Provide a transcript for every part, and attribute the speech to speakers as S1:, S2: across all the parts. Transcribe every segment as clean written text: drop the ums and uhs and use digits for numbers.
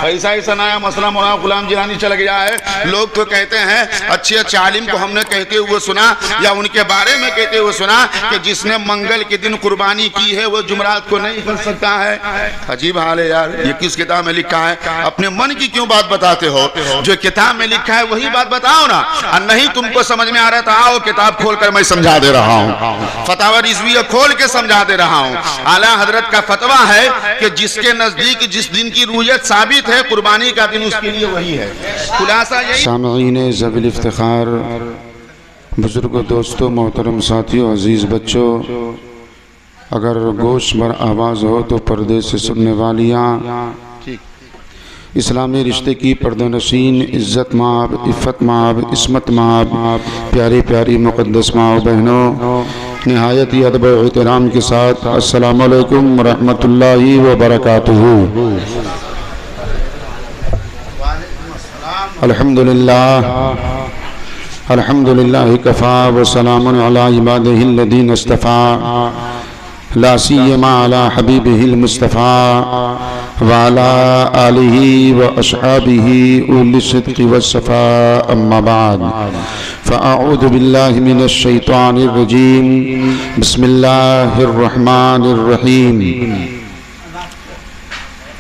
S1: ایسا ایسا نیا مسئلہ مولانا غلام جیلانی چل گیا ہے. لوگ تو کہتے ہیں اچھے اچھے عالم کو ہم نے کہتے ہوئے سنا یا ان کے بارے میں کہتے ہوئے سنا کہ جس نے منگل کے دن قربانی کی ہے وہ جمعرات کو نہیں کر سکتا ہے. عجیب حال ہے یار, یہ کس کتاب میں لکھا ہے؟ اپنے من کی کیوں بات بتاتے ہو؟ جو کتاب میں لکھا ہے وہی بات بتاؤ نا. اور نہیں تم کو سمجھ میں آ رہا تھا, آؤ کتاب کھول کر میں سمجھا دے رہا ہوں, فتاوی رضویہ کھول کے سمجھا دے رہا ہوں. اعلیٰ حضرت کا فتویٰ ہے کہ جس کے نزدیک جس دن کی رویت ثابت ہے قربانی کا دن اس کے لیے وہی ہے. خلاصہ یہی.
S2: سامعین ذوی افتخار, بزرگوں, دوستوں, محترم ساتھیوں, عزیز بچوں, اگر گوش بر آواز ہو تو پردے سے سننے والیاں, اسلامی رشتے کی پردہ نشین, عزت مآب, عفت مآب, عصمت مآب, پیاری پیاری مقدس ماں و بہنوں, نہایت ہی ادب و احترام کے ساتھ السلام علیکم ورحمۃ اللہ وبرکاتہ. الحمدللہ الحمدللہ کفا وسلام علی عبادہ الذین اصطفیٰ لا سیما علی حبیبہ المصطفیٰ وعلی آلہ واصحابہ اولی الصدق والصفاء. اما بعد فاعوذ باللہ من الشیطان الرجیم. بسم اللہ الرحمن الرحیم.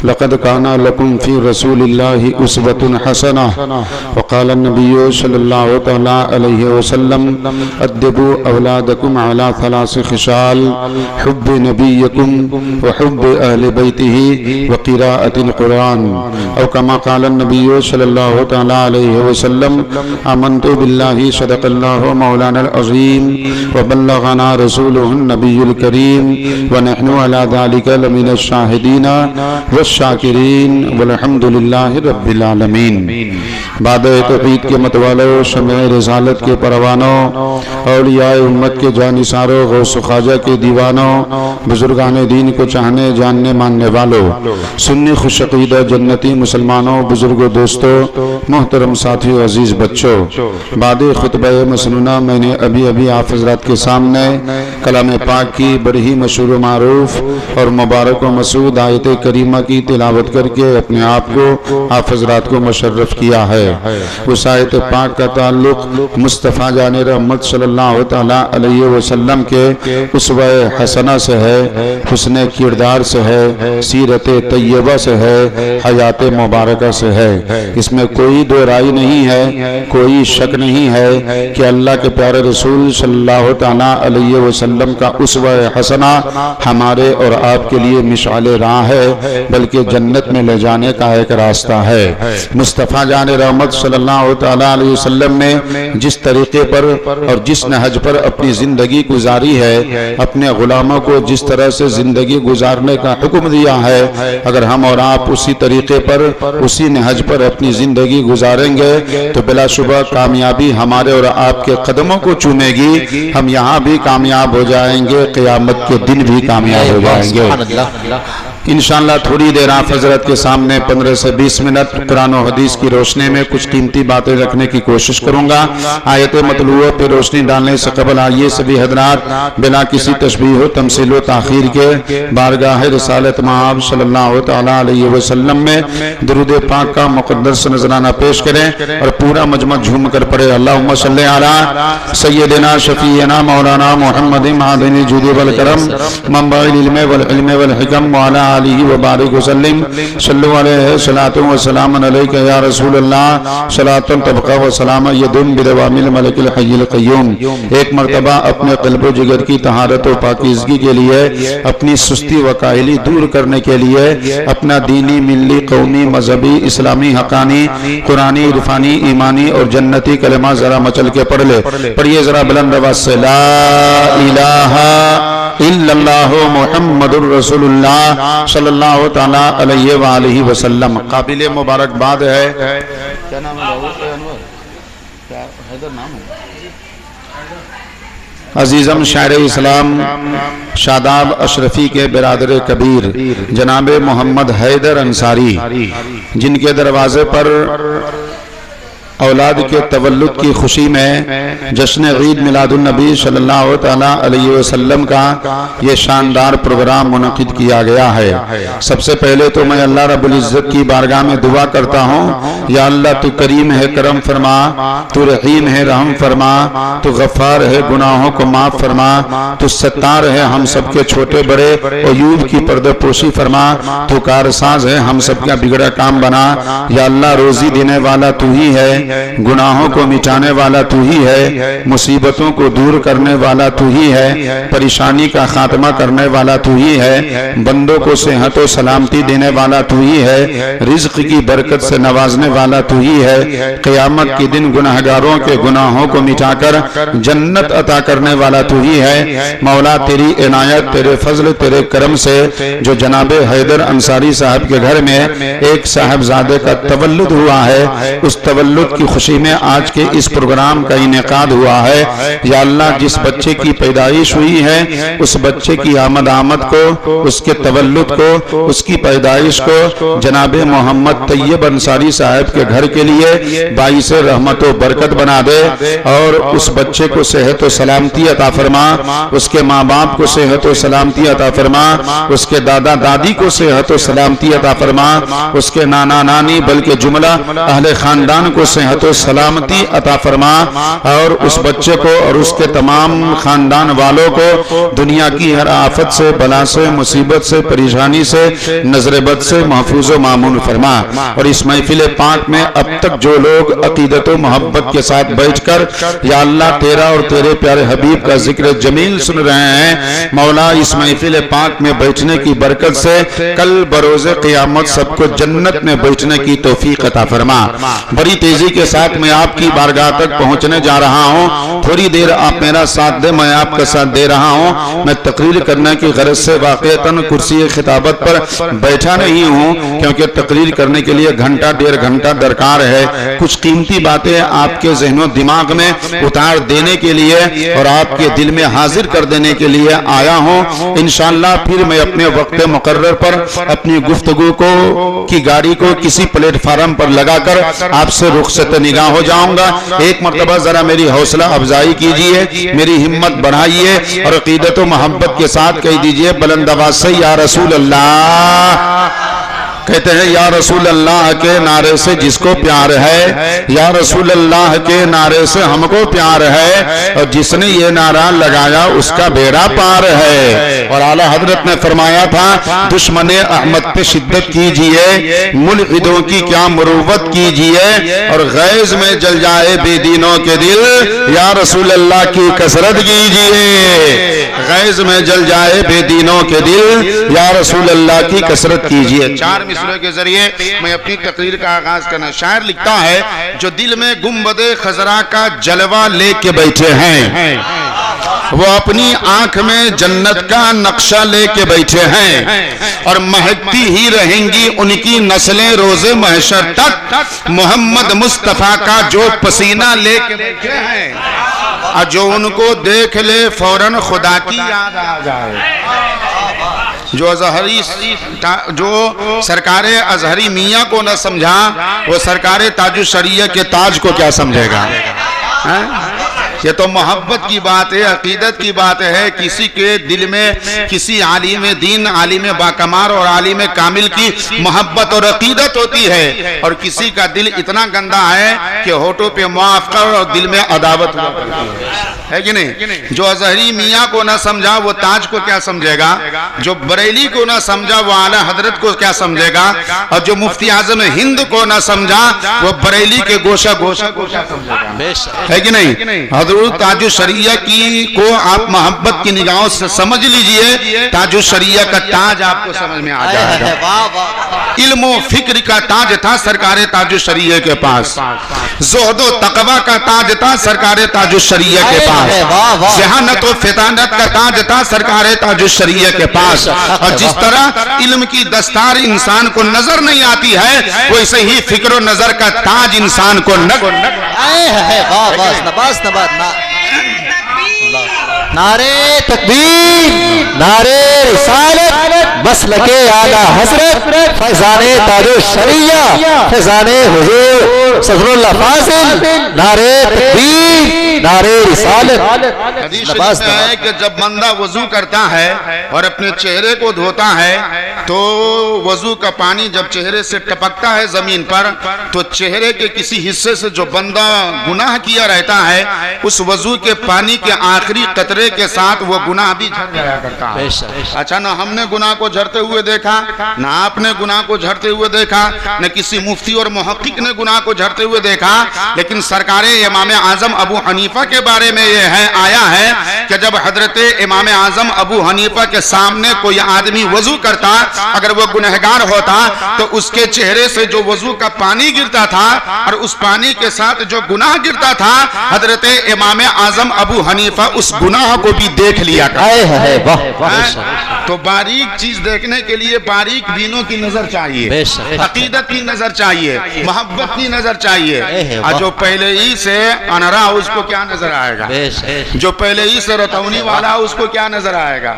S2: لقد كان لكم في رسول الله أسوة حسنة. وقال النبي صلى الله عليه وسلم أدبوا أولادكم على 3 خصال: حب نبيكم وحب أهل بيته وقراءة القرآن. أو كما قال النبي صلى الله عليه وسلم: آمنت بالله صدق الله مولانا العظيم وبلغنا رسوله النبي الكريم ونحن على ذلك لمن الشاهدين شاکرین والحمد للہ رب العالمین. بعد توحید کے متوالوں, شمع رسالت کے پروانوں, اولیاء امت کے جانثاروں, غوث و خواجہ کے دیوانوں, بزرگان دین کو چاہنے جاننے ماننے والوں, سنی خوش عقیدہ جنتی مسلمانوں, بزرگوں, دوستوں, محترم ساتھیوں, عزیز بچوں, بعد خطبہ مسنونہ میں نے ابھی آپ حضرات کے سامنے کلام پاک کی بڑی ہی مشہور و معروف اور مبارک و مسعود آیت کریمہ کی تلاوت کر کے اپنے آپ کو آپ حضرات کو مشرف کیا ہے. اس آیت پاک کا تعلق مصطفیٰ جان رحمت صلی اللہ علیہ وسلم کے اسوہ حسنہ سے ہے, حسن کردار سے ہے, سیرت طیبہ سے ہے, حیات مبارکہ سے ہے. اس میں کوئی دو رائے نہیں ہے, کوئی شک نہیں ہے کہ اللہ کے پیارے رسول صلی اللہ علیہ وسلم کا اسوہ حسنہ ہمارے اور آپ کے لیے مشعل راہ ہے, بلکہ جنت میں لے جانے کا ایک راستہ ہے. مصطفیٰ جان رحمت صلی اللہ علیہ وسلم نے جس طریقے پر اور جس نہج پر اپنی زندگی گزاری ہے, اپنے غلاموں کو جس طرح سے زندگی گزارنے کا حکم دیا ہے, اگر ہم اور آپ اسی طریقے پر اسی نہج پر اپنی زندگی گزاریں گے تو بلا شبہ کامیابی ہمارے اور آپ کے قدموں کو چومے گی. ہم یہاں بھی کامیاب ہو جائیں گے, قیامت کے دن بھی کامیاب ہو جائیں گے انشاءاللہ. تھوڑی دیر آپ حضرت کے سامنے 15 سے 20 منٹ قرآن و حدیث کی روشنی میں کچھ قیمتی باتیں رکھنے کی کوشش کروں گا. آیت مطلوبہ پہ روشنی ڈالنے سے قبل آئیے سبھی حضرات بلا کسی تشبیہ و تمثیل و تاخیر کے بارگاہ رسالت مآب صلی اللہ علیہ وسلم میں درود پاک کا مقدس نذرانہ پیش کریں اور پورا مجمع جھوم کر پڑھے. اللہم صلی علی سیدنا شفیعنا مولانا محمد معدن الجود والکرم منبع العلم والعلم والحکم وعلی آلہ وبارک وسلم. صلو علیہ صلاۃ و سلام علیک یا رسول اللہ, صلاۃ تبقى و سلام یدم بدوام الملک الحی القیوم. ایک مرتبہ اپنے قلب و جگر کی طہارت و پاکیزگی کے لیے, اپنی سستی و کاہلی دور کرنے کے لیے, اپنا دینی, ملی, قومی, مذہبی, اسلامی, حقانی, قرآنی, عرفانی, ایمانی اور جنتی کلمہ ذرا مچل کے پڑھ لے. پڑھیے ذرا بلند آواز سے, لا الہ الا اللہ محمد الرسول اللہ صلی اللہ تعالی علیہ وآلہ وسلم. قابل مبارکباد ہے. کیا نام ہے؟ حیدر نام ہے. عزیزم شاعر اسلام شاداب اشرفی کے برادر کبیر جناب محمد حیدر انصاری, جن کے دروازے پر اولاد کے تولد کی خوشی میں جشن عید میلاد النبی صلی اللہ تعالیٰ علیہ وسلم کا یہ شاندار پروگرام منعقد کیا گیا ہے۔ سب سے پہلے تو میں اللہ رب العزت کی بارگاہ میں دعا کرتا ہوں، یا اللہ تو کریم ہے کرم فرما، تو رحیم ہے رحم فرما، تو غفار ہے گناہوں کو معاف فرما، تو ستار ہے ہم سب کے چھوٹے بڑے عیوب کی پردہ پوشی فرما، تو کارساز ہے ہم سب کا بگڑا کام بنا۔ یا اللہ روزی دینے والا تو ہی ہے، گناہوں کو مٹانے والا تو ہی ہے، مصیبتوں کو دور کرنے والا تو ہی ہے، پریشانی کا خاتمہ کرنے والا تو ہی ہے، بندوں کو صحت و سلامتی دینے والا تو ہی ہے، رزق کی برکت سے نوازنے والا تو ہی ہے، قیامت کے دن گناہگاروں کے گناہوں کو مٹا کر جنت عطا کرنے والا تو ہی ہے۔ مولا تیری عنایت، تیرے فضل، تیرے کرم سے جو جناب حیدر انصاری صاحب کے گھر میں ایک صاحبزادے کا تولد ہوا ہے، اس تولد کی خوشی میں آج کے اس پروگرام کا انعقاد ہوا ہے۔ یا اللہ جس بچے کی پیدائش ہوئی ہے اس بچے کی آمد کو، اس کے تولد کو، اس کی پیدائش کو جناب محمد طیب انصاری صاحب کے گھر کے لیے باعث رحمت و برکت بنا دے، اور اس بچے کو صحت و سلامتی عطا فرما، اس کے ماں باپ کو صحت و سلامتی عطا فرما، اس کے دادا دادی کو صحت و سلامتی عطا فرما، اس کے نانا نانی بلکہ جملہ اہل خاندان کو صحت و سلامتی عطا فرما، اور اس بچے کو اور اس کے تمام خاندان والوں کو دنیا کی ہر آفت سے، بلا سے، مصیبت سے، پریشانی سے، نظر بد سے محفوظ و مامون فرما۔ اور اس محفل پاک میں اب تک جو لوگ عقیدت و محبت کے ساتھ بیٹھ کر یا اللہ تیرا اور تیرے پیارے حبیب کا ذکر جمیل سن رہے ہیں، مولا اس محفل پاک میں بیٹھنے کی برکت سے کل بروز قیامت سب کو جنت میں بیٹھنے کی توفیق عطا فرما۔ بڑی تیزی کے ساتھ میں آپ کی بارگاہ تک پہنچنے جا رہا ہوں، تھوڑی دیر آپ میرا ساتھ دیں، میں آپ کا ساتھ دے رہا ہوں۔ میں تقریر کرنے کی غرض سے واقعتاً کرسی خطابت پر بیٹھا نہیں ہوں، کیونکہ تقریر کرنے کے لیے گھنٹہ ڈیڑھ گھنٹہ درکار ہے، کچھ قیمتی باتیں آپ کے ذہن و دماغ میں اتار دینے کے لیے اور آپ کے دل میں حاضر کر دینے کے لیے آیا ہوں۔ انشاءاللہ پھر میں اپنے وقت مقرر پر اپنی گفتگو کی گاڑی کو کسی پلیٹ فارم پر لگا کر آپ سے رخصت نگاہ ہو جاؤں گا۔ ایک مرتبہ ذرا میری حوصلہ افزائی کیجئے، میری ہمت بڑھائیے اور عقیدت و محبت کے ساتھ کہہ دیجئے بلند آواز سے یا رسول اللہ۔ کہتے ہیں یا رسول اللہ کے نعرے سے جس کو پیار ہے، یا رسول اللہ کے نعرے سے ہم کو پیار ہے، اور جس نے یہ نعرہ لگایا اس کا بیڑا پار ہے۔ اور اعلیٰ حضرت نے فرمایا تھا دشمن احمد پہ شدت کیجئے، ملحدوں کی کیا مروت کیجئے، اور غیظ میں جل جائے بے دینوں کے دل، یا رسول اللہ کی کثرت کیجئے۔ غیظ میں جل جائے بے دینوں کے دل، یا رسول اللہ کی کثرت کیجئے۔ چار مصرعوں کے ذریعے میں اپنی تقریر کا آغاز کرنا۔ شاعر لکھتا ہے جو دل میں گنبد خضرا کا جلوہ لے کے بیٹھے ہیں، وہ اپنی آنکھ میں جنت کا نقشہ لے کے بیٹھے ہیں، اور مہکتی ہی رہیں گی ان کی نسلیں روز محشر تک، محمد مصطفیٰ کا جو پسینہ لے کے بیٹھے ہیں، اور جو ان کو دیکھ لے فوراً خدا کی یاد آ جائے۔ جو سرکار ازہری میاں کو نہ سمجھا وہ سرکار تاج الشریعہ کے تاج کو کیا سمجھے گا؟ یہ تو محبت کی بات ہے، عقیدت کی بات ہے۔ کسی کے دل میں کسی عالم دین، عالم باکمال اور عالم کامل کی محبت اور عقیدت ہوتی ہے، اور کسی کا دل اتنا گندا ہے کہ ہونٹوں پہ معاف کر اور دل میں عداوت ہے کہ نہیں؟ جو ازہری میاں کو نہ سمجھا وہ تاج کو کیا سمجھے گا؟ جو بریلی کو نہ سمجھا وہ اعلیٰ حضرت کو کیا سمجھے گا؟ اور جو مفتی اعظم ہند کو نہ سمجھا وہ بریلی کے گوشہ گوشہ کو کیا سمجھے گا؟ ہے کہ نہیں؟ حضرت تاج الشریعہ کی کو آپ محبت کی نگاہوں سے سمجھ لیجئے، تاج الشریعہ کا تاج آپ کو سمجھ میں آ جائے گا۔ علم و فکر کا تاج تھا سرکار تاج الشریعہ کے پاس، زہد و تقوی کا تاج تھا سرکار تاج الشریعہ کے پاس، ذہانت و فطانت کا تاج تھا سرکار تاج الشریعہ کے پاس۔ اور جس طرح علم کی دستار انسان کو نظر نہیں آتی ہے، ویسے ہی فکر و نظر کا تاج انسان کو
S3: نعرے تکبیر، نعرے رسالت، مسلک اعلیٰ حضرت، فیضان تاج الشریعہ، فیضان حضور صدر اللہ فاضل، نعرے تکبیر، نعرے رسالت۔
S1: حدیث شریف میں ہے کہ جب بندہ وضو کرتا ہے اور اپنے چہرے کو دھوتا ہے تو وضو کا پانی جب چہرے سے ٹپکتا ہے زمین پر تو چہرے کے کسی حصے سے جو بندہ گناہ کیا رہتا ہے اس وضو کے پانی کے آخری قطرے کے ساتھ وہ گناہ بھی جھڑ جایا کرتا ہے۔ اچھا، نہ ہم نے گناہ کو جھڑتے ہوئے دیکھا، نہ آپ نے گناہ کو جھڑتے ہوئے دیکھا، نہ کسی مفتی اور محقق نے گناہ کو جھڑتے ہوئے دیکھا، لیکن سرکار امام اعظم ابو حنیفہ کے بارے میں یہ آیا ہے کہ جب حضرت امام اعظم ابو حنیفہ کے سامنے کوئی آدمی وضو کرتا، اگر وہ گنہگار ہوتا تو اس کے چہرے سے جو وضو کا پانی گرتا تھا اور اس پانی کے ساتھ جو گناہ گرتا تھا، حضرت امام اعظم ابو حنیفہ اس گناہ کو بھی دیکھ لیا کرتا۔ تو باریک چیز دیکھنے کے لیے باریک بینوں کی نظر چاہیے، عقیدت کی نظر چاہیے، محبت کی نظر چاہیے۔ جو پہلے ہی سے انرا اس کو کیا نظر آئے گا؟ جو پہلے ہی سے رتونی والا اس کو کیا نظر آئے گا؟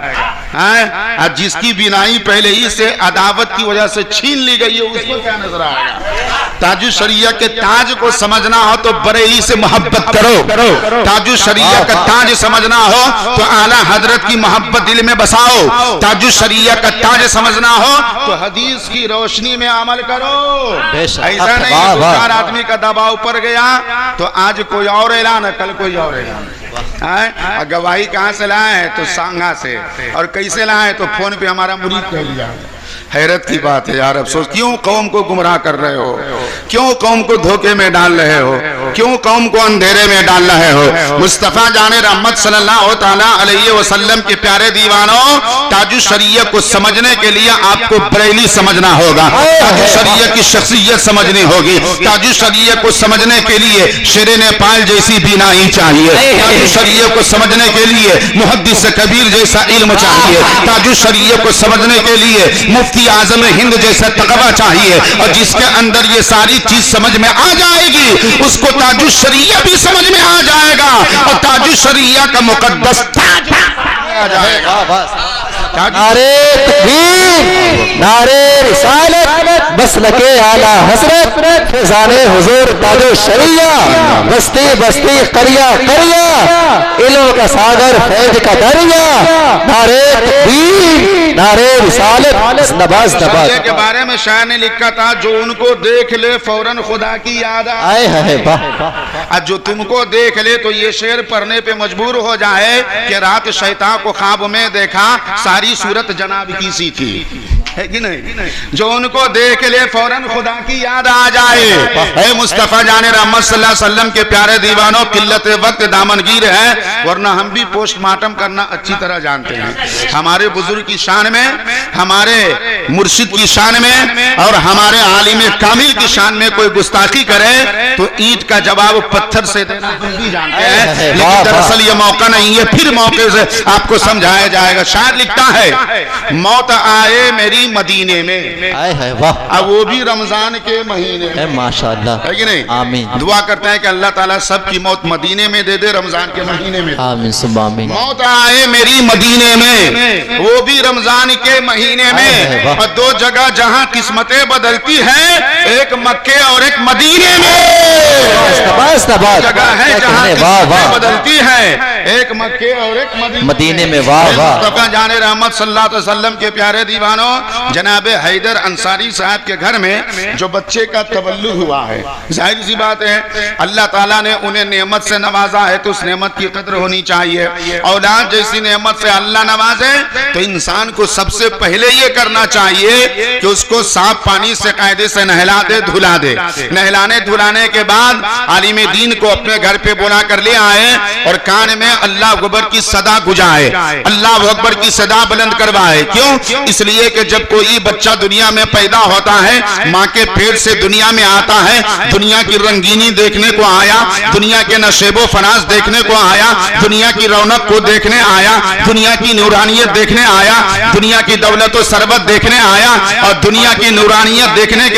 S1: جس کی بینائی پہلے ہی سے عداوت کی وجہ سے چھین لی گئی ہے اس کو کیا نظر آئے گا؟ تاج الشریعہ کے تاج کو سمجھنا ہو تو بریلی سے محبت کرو، تاج الشریعہ کا تاج سمجھنا ہو تو اعلیٰ حضرت کی محبت دل میں بساؤ، تاج الشریعہ کا تاج سمجھنا ہو تو حدیث کی روشنی میں عمل کرو۔ ایسا نہیں دو چار آدمی کا دباؤ پڑ گیا تو آج کوئی اور اعلان ہے، کل کوئی اور اعلان۔ گواہی کہاں سے لائے ہیں تو سانگا سے، اور کیسے لائے ہیں تو فون پہ ہمارا مرید کہہ لیا۔ حیرت کی بات ہے یار، افسوس، کیوں قوم کو گمراہ کر رہے ہو؟ کیوں قوم کو دھوکے میں ڈال رہے ہو؟ کیوں قوم کو اندھیرے میں ڈال رہے ہو؟ مصطفیٰ جان رحمت صلی اللہ تعالیٰ علیہ وسلم کے پیارے دیوانوں، تاج الشریعہ کو سمجھنے کے لیے آپ کو بریلی سمجھنا ہوگا، تاج الشریعہ کی شخصیت سمجھنی ہوگی، تاج الشریعہ کو سمجھنے کے لیے شیر نیپال جیسی بینائی چاہیے، تاج الشریعہ کو سمجھنے کے لیے محدث کبیر جیسا علم چاہیے، تاج الشریعہ کو سمجھنے کے لیے مفتی اعظم ہند جیسا تقوی چاہیے، اور جس کے اندر یہ ساری چیز سمجھ میں آ جائے گی اس کو تاج الشریعہ بھی سمجھ میں آ جائے گا، اور تاج الشریعہ کا مقدس تاج آ جائے گا۔
S3: نعرے تکبیر، نعرے رسالت، مسلک اعلیٰ حضرت، فیضان حضور تاج الشریعہ، بستی بستی قریہ قریہ، علم کا ساگر فیض کا دریا، نعرے تکبیر، نعرے رسالت، نباز نباز۔
S1: کے بارے میں شاعر نے لکھا تھا، جو ان کو دیکھ لے فوراً خدا کی یاد آئے ہے، جو تم کو دیکھ لے تو یہ شعر پڑھنے پہ مجبور ہو جائے کہ رات شیطان کو خواب میں دیکھا ساری صورت جناب کی سی تھی، ہے کہ نہیں؟ جو ان کو دیکھ لے فوراً خدا کی یاد آ جائے۔ اے مصطفیٰ جان رحمت صلی اللہ علیہ وسلم کے پیارے دیوانوں، قلت وقت دامنگیر ہے، ورنہ ہم بھی پوسٹ مارٹم کرنا اچھی طرح جانتے ہیں۔ ہمارے بزرگ کی شان میں، ہمارے مرشد کی شان میں اور ہمارے عالم کامل کی شان میں کوئی گستاخی کرے تو اینٹ کا جواب پتھر سے دینا ہم بھی جانتے ہیں، لیکن دراصل یہ موقع نہیں ہے، پھر موقع سے آپ کو سمجھایا جائے گا۔ شاعر لکھتا ہے، موت آئے میری مدینے میں، اب وہ بھی رمضان کے مہینے میں،
S3: ماشاءاللہ،
S1: ہے کہ نہیں؟
S3: آمین۔
S1: دعا کرتے ہیں کہ اللہ تعالیٰ سب کی موت مدینے میں دے دے، رمضان کے مہینے میں۔
S3: آمین ثم آمین۔
S1: موت آئے میری مدینے میں، وہ بھی رمضان کے مہینے میں، اور دو جگہ جہاں قسمتیں بدلتی ہیں، ایک مکے اور ایک مدینے میں۔ جگہ ہے جہاں قسمتیں بدلتی ہیں، ایک مکے اور ایک
S3: مدینے میں۔ واہ واہ۔
S1: مصطفیٰ جان رحمت صلی اللہ علیہ وسلم کے پیارے دیوانوں، جناب حیدر انصاری صاحب کے گھر میں جو بچے کا تولد ہوا ہے، ظاہر سی بات ہے اللہ تعالیٰ نے انہیں نعمت سے نوازا ہے تو اس نعمت کی قدر ہونی چاہیے۔ اولاد جیسی نعمت سے اللہ نوازے تو انسان کو سب سے پہلے یہ کرنا چاہیے کہ اس کو صاف پانی سے قاعدے سے نہلا دے، دھلا دے۔ نہلانے دھلانے کے بعد عالم دین کو اپنے گھر پہ بلا کر لے آئے اور کان میں اللہ اکبر کی صدا گجائے، اللہ اکبر کی صدا بلند کروائے۔ کیوں؟ اس لیے کہ جب کوئی بچہ دنیا میں پیدا ہوتا ہے، ماں کے پیٹ سے دنیا میں آتا ہے، دنیا کی رنگینی دیکھنے کو آیا، دنیا کے نشیب و فراز دیکھنے کو آیا، دنیا کی رونق کو دیکھنے آیا، دنیا کی نورانیت دیکھنے آیا، دنیا کی دولت و ثروت دیکھنے آیا، اور دنیا کی نورانیت دیکھنے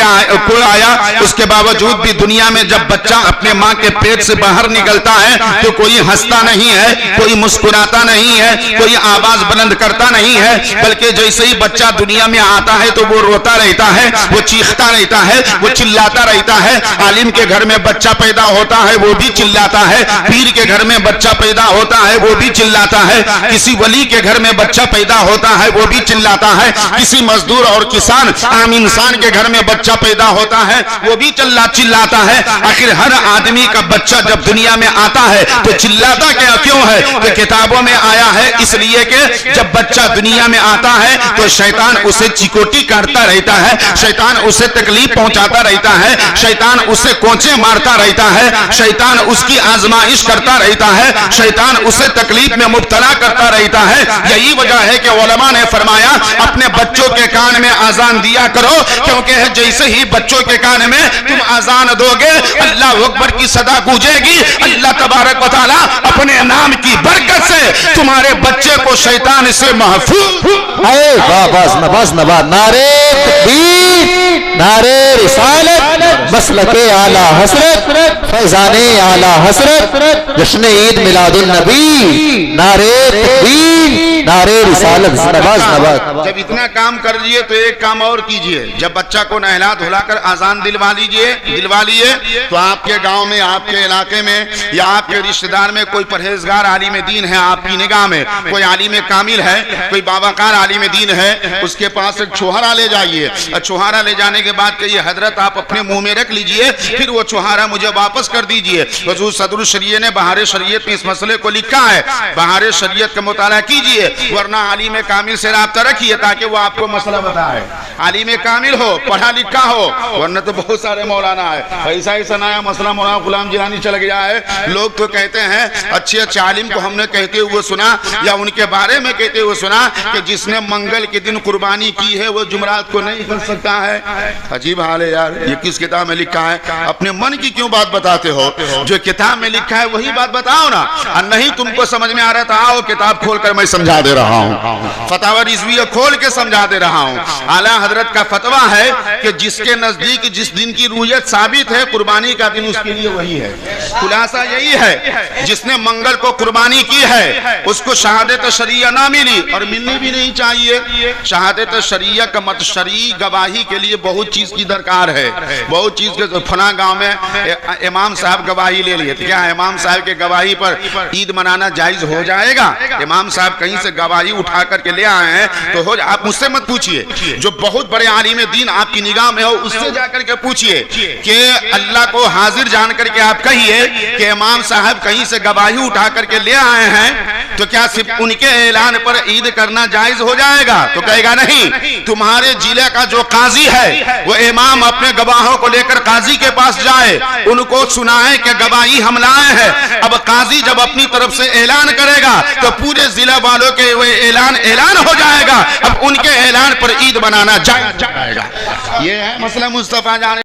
S1: کو آیا۔ اس کے باوجود بھی دنیا میں جب بچہ اپنے ماں کے پیٹ سے باہر نکلتا ہے تو کوئی ہنستا نہیں ہے, کوئی مسکراتا نہیں ہے, کوئی آواز بلند کرتا نہیں ہے, بلکہ جیسے ہی بچہ دنیا میں آتا ہے تو وہ روتا رہتا ہے, وہ چیختا رہتا ہے, وہ چلاتا رہتا ہے. عالم کے گھر میں بچہ پیدا ہوتا ہے وہ بھی چلاتا ہے, پیر کے گھر میں بچہ پیدا ہوتا ہے وہ بھی چلاتا ہے, کسی ولی کے گھر میں بچہ پیدا ہوتا ہے وہ بھی چلاتا ہے, کسی مزدور اور کسان عام انسان کے گھر میں بچہ پیدا ہوتا ہے وہ بھی چلاتا ہے. آخر ہر آدمی کا بچہ جب دنیا میں آتا ہے تو چلاتا کیوں ہے؟ کہ کتابوں میں آیا ہے اس لیے کہ جب بچہ دنیا میں آتا ہے تو شیطان اسے چکوٹی کاٹتا رہتا ہے, شیطان اسے تکلیف پہنچاتا رہتا ہے, شیطان اسے کوچے مارتا رہتا ہے, شیطان اس کی آزمائش کرتا رہتا ہے, شیطان اسے تکلیف میں مبتلا کرتا رہتا ہے. یہی وجہ ہے کہ علماء نے فرمایا اپنے بچوں کے کان میں اذان دیا کرو, کیونکہ جیسے ہی بچوں کے کان میں تم اذان دو گے اللہ اکبر کی صدا گونجے گی, اللہ تبارک و تعالی اپنے نام کی برکت سے تمہارے بچے کو شیطان سے محفوظ.
S3: بس نباز نعرے تکبیر, نعرے رسالت, مسلک اعلی حضرت, فیضان اعلی حضرت, جشن عید میلاد النبی, نعرے تکبیر, نعرے رسالت. نباز
S1: جب اتنا کام کر لیے تو ایک کام اور کیجئے, جب بچہ کو نہلا دھلا کر اذان دلوا لیے تو آپ کے گاؤں میں, آپ کے علاقے میں یا آپ کے رشتہ دار میں کوئی پرہیزگار عالم دین ہے, آپ کی نگاہ میں کوئی عالم کامل ہے, کوئی باوقار عالم دین ہے, اس کے پاس ایک چھوہارا لے جائیے. چھوہارا لے جانے کے بعد کہیے حضرت آپ اپنے منہ میں رکھ لیجئے, پھر وہ چھوہارا مجھے واپس کر دیجئے. حضور صدر الشریعہ نے بہار شریعت میں اس مسئلے کو لکھا ہے, بہار شریعت کا مطالعہ کیجئے, ورنہ عالم کامل سے رابطہ رکھیے تاکہ وہ آپ کو مسئلہ بتائے. عالم کامل ہو, پڑھا لکھا ہو, ورنہ تو بہت سارے مولانا ہے. ایسا نیا مسئلہ مولانا غلام جیلانی چل گیا ہے. لوگ تو کہتے ہیں اچھے عالم کو ہم نے کہتے ہوئے سنا یا ان کے بارے میں کہتے ہوئے سنا کہ جس نے منگل کے دن قربانی کی ہے وہ جمعرات کو نہیں کر سکتا ہے. عجیب حال ہے یار, یہ کس کتاب میں لکھا ہے؟ اپنے من کی کیوں بات بتاتے ہو؟ جو کتاب میں لکھا ہے وہی بات بتاؤ نا. نہیں تم کو سمجھ میں آ رہا تھا, آؤ کتاب کھول کر میں سمجھا دے رہا ہوں, فتاوی رضویہ کھول کے سمجھا دے رہا ہوں. اعلیٰ حضرت کا فتویٰ ہے کہ جس کے نزدیک جس دن کی رویت ثابت ہے قربانی کا دن اس کے لیے وہی ہے. خلاصہ یہی ہے جس نے منگل کو قربانی کی ہے اس کو شہادت شریعہ نہ ملی اور ملنی بھی نہیں چاہیے. شہادت شریعہ کا مت شرعی گواہی کے لیے بہت چیز کی درکار ہے, بہت چیز کے. فلاں گاؤں میں امام صاحب گواہی لے لیے, کیا امام صاحب کے گواہی پر عید منانا جائز ہو جائے گا؟ امام صاحب کہیں سے گواہی اٹھا کر کے لے آئے ہیں تو ہو آپ مجھ سے مت پوچھئے, جو بہت بڑے عالم دین آپ کی نگاہ میں ہو اس سے جا کر کے پوچھئے کہ اللہ کو حاضر جان کر کے آپ کہیے کہ امام صاحب کہیں سے گواہی اٹھا کر کے لے آئے ہیں تو کیا صرف ان کے اعلان پر عید کرنا جائز ہو جائے گا؟ تو کہے گا نہیں. تمہارے ضلع کا جو قاضی ہے وہ امام اپنے گواہوں کو لے کر قاضی کے پاس جائے, ان کو سنائے کہ گواہی ہم لائے ہیں. اب قاضی جب اپنی طرف سے اعلان کرے گا تو پورے ضلع والوں کے وہ اعلان ہو جائے گا, اب ان کے اعلان پر عید منانا جائز. یہ ہے مسئلہ مصطفیٰ جان